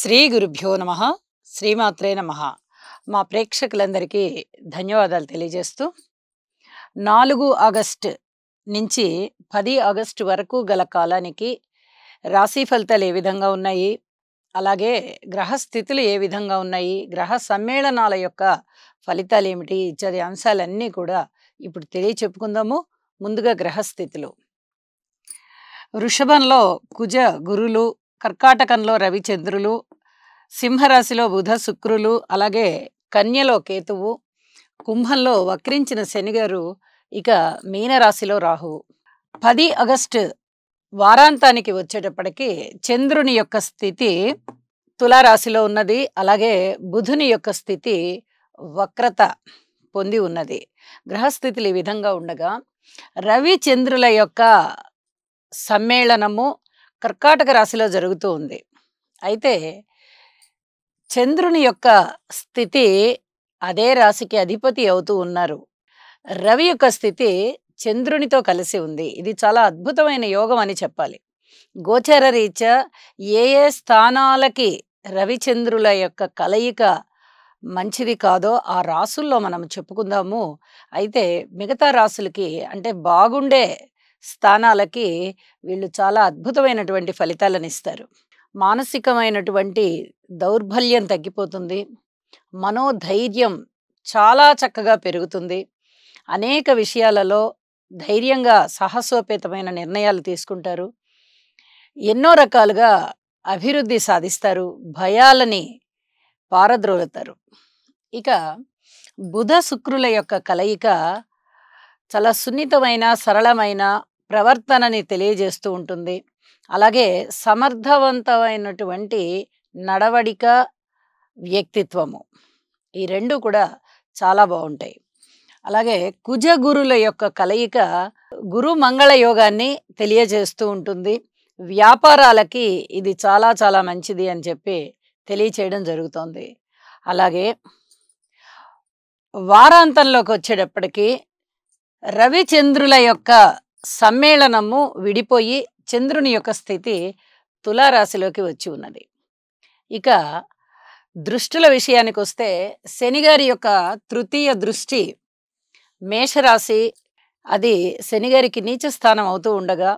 శ్రీ గురుభ్యో నమః. శ్రీమాత్రే నమః. మా ప్రేక్షకులందరికీ ధన్యవాదాలు తెలియజేస్తూ 4 ఆగస్టు నుంచి 10 ఆగస్టు వరకు గల కాలానికి రాశి ఫలితాలు ఏ విధంగా ఉన్నాయి, అలాగే గ్రహ స్థితులు ఏ విధంగా ఉన్నాయి, గ్రహ సమ్మేళనాల యొక్క ఫలితాలు ఏమిటి ఇత్యాది అంశాలన్నీ కూడా ఇప్పుడు చెప్పుకుందాము. ముందుగా గ్రహ స్థితులు. వృషభంలో కుజ గురులు, కర్కాటకంలో రవి చంద్రులు, సింహరాశిలో బుధ శుక్రులు, అలాగే కన్యలో కేతువు, కుంభంలో వక్రించిన శనిగారు, ఇక మీనరాశిలో రాహువు. 10 ఆగస్టు వారాంతానికి వచ్చేటప్పటికి చంద్రుని యొక్క స్థితి తులారాశిలో ఉన్నది. అలాగే బుధుని యొక్క స్థితి వక్రత పొంది ఉన్నది. గ్రహస్థితులు ఈ విధంగా ఉండగా రవి చంద్రుల యొక్క సమ్మేళనము కర్కాటక రాశిలో జరుగుతూ ఉంది. అయితే చంద్రుని యొక్క స్థితి అదే రాశికి అధిపతి అవుతూ ఉన్నారు. రవి యొక్క స్థితి చంద్రునితో కలిసి ఉంది. ఇది చాలా అద్భుతమైన యోగం అని చెప్పాలి. గోచర రీత్యా ఏ ఏ స్థానాలకి రవిచంద్రుల యొక్క కలయిక మంచిది కాదో ఆ రాసుల్లో మనం చెప్పుకుందాము. అయితే మిగతా రాసులకి అంటే బాగుండే స్థానాలకి వీళ్ళు చాలా అద్భుతమైనటువంటి ఫలితాలను ఇస్తారు. మానసికమైనటువంటి దౌర్బల్యం తగ్గిపోతుంది. మనోధైర్యం చాలా చక్కగా పెరుగుతుంది. అనేక విషయాలలో ధైర్యంగా సాహసోపేతమైన నిర్ణయాలు తీసుకుంటారు. ఎన్నో రకాలుగా అభివృద్ధి సాధిస్తారు. భయాలని పారద్రోలుతారు. ఇక బుధ శుక్రుల యొక్క కలయిక చాలా సున్నితమైన సరళమైన ప్రవర్తనని తెలియజేస్తూ ఉంటుంది. అలాగే సమర్థవంతమైనటువంటి నడవడిక, వ్యక్తిత్వము, ఈ రెండు కూడా చాలా బాగుంటాయి. అలాగే కుజ గురుల యొక్క కలయిక గురు మంగళ యోగాన్ని తెలియజేస్తూ ఉంటుంది. వ్యాపారాలకి ఇది చాలా చాలా మంచిది అని చెప్పి తెలియచేయడం జరుగుతోంది. అలాగే వారాంతంలోకి వచ్చేటప్పటికి రవిచంద్రుల యొక్క సమ్మేళనము విడిపోయి చంద్రుని యొక్క స్థితి తులారాశిలోకి వచ్చి ఉన్నది. ఇక దృష్టుల విషయానికి వస్తే శనిగారి యొక్క తృతీయ దృష్టి మేషరాశి, అది శనిగారికి నీచ స్థానం అవుతూ ఉండగా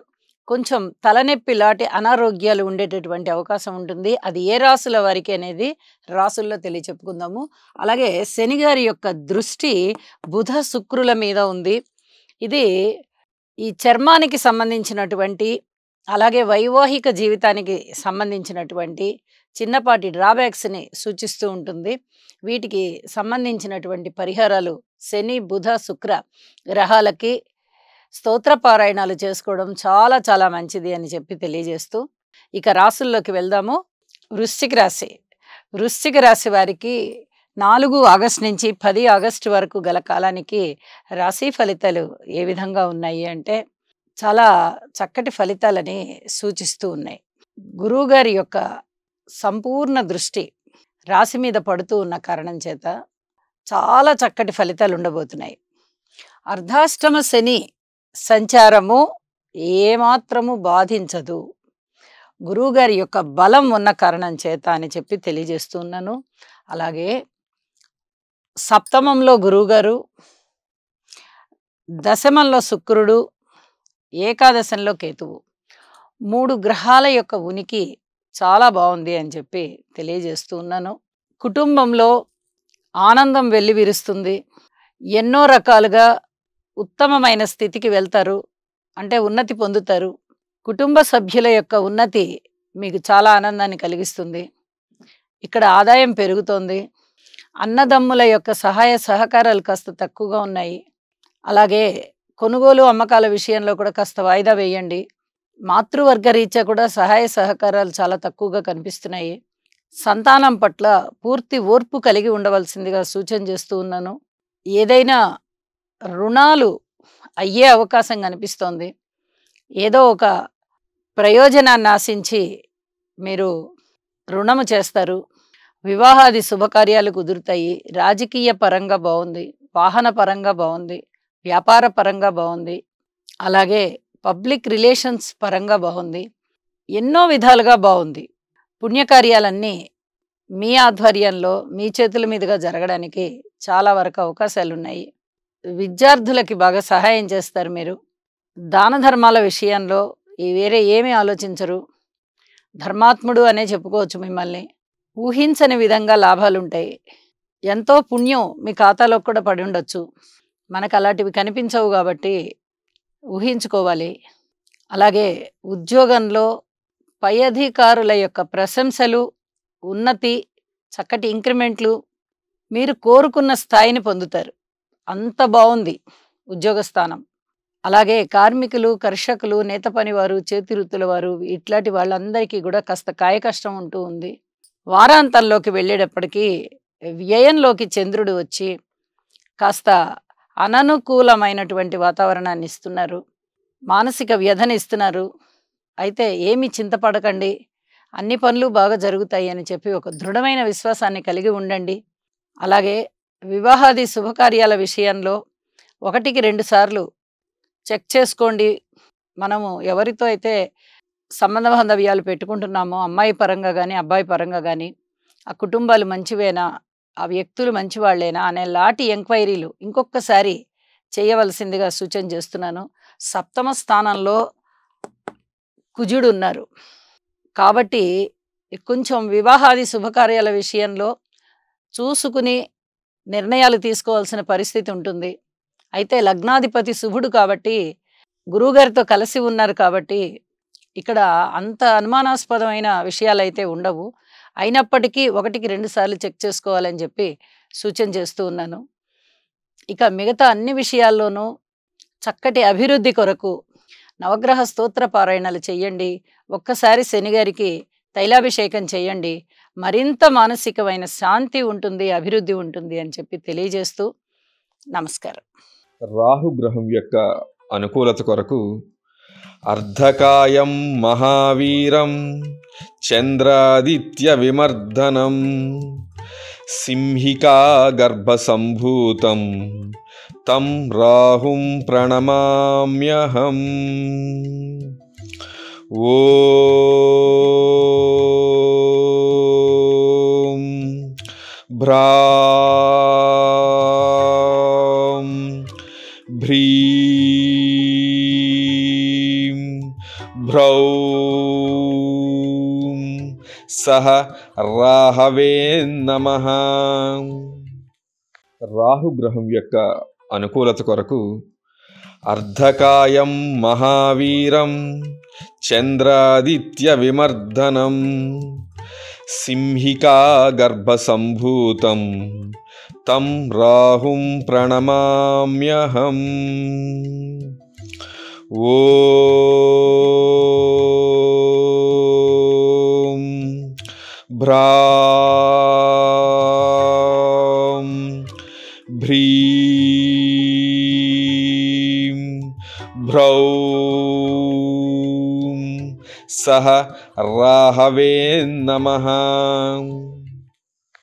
కొంచెం తలనొప్పి లాంటి అనారోగ్యాలు ఉండేటటువంటి అవకాశం ఉంటుంది. అది ఏ రాసుల వారికి అనేది రాసుల్లో తెలియచెప్పుకుందాము. అలాగే శనిగారి యొక్క దృష్టి బుధ శుక్రుల మీద ఉంది. ఇది ఈ చర్మానికి సంబంధించినటువంటి అలాగే వైవాహిక జీవితానికి సంబంధించినటువంటి చిన్నపాటి డ్రాబ్యాక్స్ని సూచిస్తూ ఉంటుంది. వీటికి సంబంధించినటువంటి పరిహారాలు శని బుధ శుక్ర గ్రహాలకి స్తోత్రపారాయణాలు చేసుకోవడం చాలా చాలా మంచిది అని చెప్పి తెలియజేస్తూ ఇక రాసుల్లోకి వెళ్దాము. వృశ్చిక రాశి. వృశ్చిక రాశి వారికి 4 ఆగస్టు నుంచి 10 ఆగస్టు వరకు గల కాలానికి రాశి ఫలితాలు ఏ విధంగా ఉన్నాయి అంటే చాలా చక్కటి ఫలితాలని సూచిస్తూ ఉన్నాయి. గురువుగారి యొక్క సంపూర్ణ దృష్టి రాశి మీద పడుతూ ఉన్న కారణం చేత చాలా చక్కటి ఫలితాలు ఉండబోతున్నాయి. అర్ధాష్టమ శని సంచారము ఏమాత్రము బాధించదు. గురువుగారి యొక్క బలం ఉన్న కారణం చేత అని చెప్పి తెలియజేస్తున్నాను. అలాగే సప్తమంలో గురువుగారు, దశమంలో శుక్రుడు, ఏకాదశంలో కేతువు, 3 గ్రహాల యొక్క ఉనికి చాలా బాగుంది అని చెప్పి తెలియజేస్తూ ఉన్నాను. కుటుంబంలో ఆనందం వెల్లివిరుస్తుంది. ఎన్నో రకాలుగా ఉత్తమమైన స్థితికి వెళ్తారు, అంటే ఉన్నతి పొందుతారు. కుటుంబ సభ్యుల యొక్క ఉన్నతి మీకు చాలా ఆనందాన్ని కలిగిస్తుంది. ఇక్కడ ఆదాయం పెరుగుతోంది. అన్నదమ్ముల యొక్క సహాయ సహకారాలు కాస్త తక్కువగా ఉన్నాయి. అలాగే కొనుగోలు అమ్మకాల విషయంలో కూడా కాస్త వాయిదా వేయండి. మాతృవర్గ రీత్యా కూడా సహాయ సహకారాలు చాలా తక్కువగా కనిపిస్తున్నాయి. సంతానం పట్ల పూర్తి ఓర్పు కలిగి ఉండవలసిందిగా సూచన చేస్తూ ఉన్నాను. ఏదైనా రుణాలు అయ్యే అవకాశం కనిపిస్తోంది. ఏదో ఒక ప్రయోజనాన్ని ఆశించి మీరు రుణము చేస్తారు. వివాహాది శుభకార్యాలు కుదురుతాయి. రాజకీయ పరంగా బాగుంది, వాహన పరంగా బాగుంది, వ్యాపార పరంగా బాగుంది, అలాగే పబ్లిక్ రిలేషన్స్ పరంగా బాగుంది. ఎన్నో విధాలుగా బాగుంది. పుణ్యకార్యాలన్నీ మీ ఆధ్వర్యంలో మీ చేతుల మీదుగా జరగడానికి చాలా వరకు అవకాశాలున్నాయి. విద్యార్థులకి బాగా సహాయం చేస్తారు మీరు. దాన ధర్మాల విషయంలో వేరే ఏమీ ఆలోచించరు. ధర్మాత్ముడు అనే చెప్పుకోవచ్చు మిమ్మల్ని. ఊహించని విధంగా లాభాలుంటాయి. ఎంతో పుణ్యం మీ ఖాతాలో కూడా పడి ఉండొచ్చు. మనకు అలాంటివి కనిపించవు కాబట్టి ఊహించుకోవాలి. అలాగే ఉద్యోగంలో పై అధికారుల యొక్క ప్రశంసలు, ఉన్నతి, చక్కటి ఇంక్రిమెంట్లు, మీరు కోరుకున్న స్థాయిని పొందుతారు. అంత బావుంది ఉద్యోగ స్థానం. అలాగే కార్మికులు, కర్షకులు, నేత పనివారు, చేతి వృత్తుల వారు ఇట్లాంటి వాళ్ళందరికీ కూడా కాస్త కాయకష్టం ఉంటూ ఉంది. వారాంతంలోకి వెళ్ళేటప్పటికీ వ్యయంలోకి చంద్రుడు వచ్చి కాస్త అననుకూలమైనటువంటి వాతావరణాన్ని ఇస్తున్నారు. మానసిక వ్యధని ఇస్తున్నారు. అయితే ఏమి చింతపడకండి, అన్ని పనులు బాగా జరుగుతాయి అని చెప్పి ఒక దృఢమైన విశ్వాసాన్ని కలిగి ఉండండి. అలాగే వివాహాది శుభకార్యాల విషయంలో 1కి 2 సార్లు చెక్ చేసుకోండి. మనము ఎవరితో అయితే సంబంధ బాంధవ్యాలు పెట్టుకుంటున్నామో అమ్మాయి పరంగా కానీ అబ్బాయి పరంగా కానీ ఆ కుటుంబాలు మంచివేనా, ఆ వ్యక్తులు మంచివాళ్ళేనా అనే లాంటి ఎంక్వైరీలు ఇంకొకసారి చేయవలసిందిగా సూచన చేస్తున్నాను. 7వ స్థానంలో కుజుడు ఉన్నారు కాబట్టి కొంచెం వివాహాది శుభకార్యాల విషయంలో చూసుకుని నిర్ణయాలు తీసుకోవాల్సిన పరిస్థితి ఉంటుంది. అయితే లగ్నాధిపతి శుభుడు కాబట్టి గురువుగారితో కలిసి ఉన్నారు కాబట్టి ఇక్కడ అంత అనుమానాస్పదమైన విషయాలైతే ఉండవు. అయినప్పటికీ 1కి 2 సార్లు చెక్ చేసుకోవాలని చెప్పి సూచన చేస్తూ ఉన్నాను. ఇక మిగతా అన్ని విషయాల్లోనూ చక్కటి అభివృద్ధి కొరకు నవగ్రహ స్తోత్ర పారాయణలు చెయ్యండి. ఒక్కసారి శనిగారికి తైలాభిషేకం చేయండి. మరింత మానసికమైన శాంతి ఉంటుంది, అభివృద్ధి ఉంటుంది అని చెప్పి తెలియజేస్తూ నమస్కారం. రాహుగ్రహం యొక్క అనుకూలత కొరకు అర్ధకాయం మహావీరం చంద్రాదిత్య విమర్దనం సింహికా గర్భసంభూతం తం రాహుం ప్రణమామ్యహం. ఓం భ్రాం భ్రీం భ్రౌం సహ రాహవే నమః. రాహుగ్రహం యొక్క అనుకూలత కొరకు అర్ధకాయం మహావీరం చంద్రాదిత్య విమర్దనం సింహికా గర్భసంభూతం తం రాహుం ప్రణమామ్యహం. ఓం భ్రాం భ్రీం భ్రౌం సహ రాహవే నమః.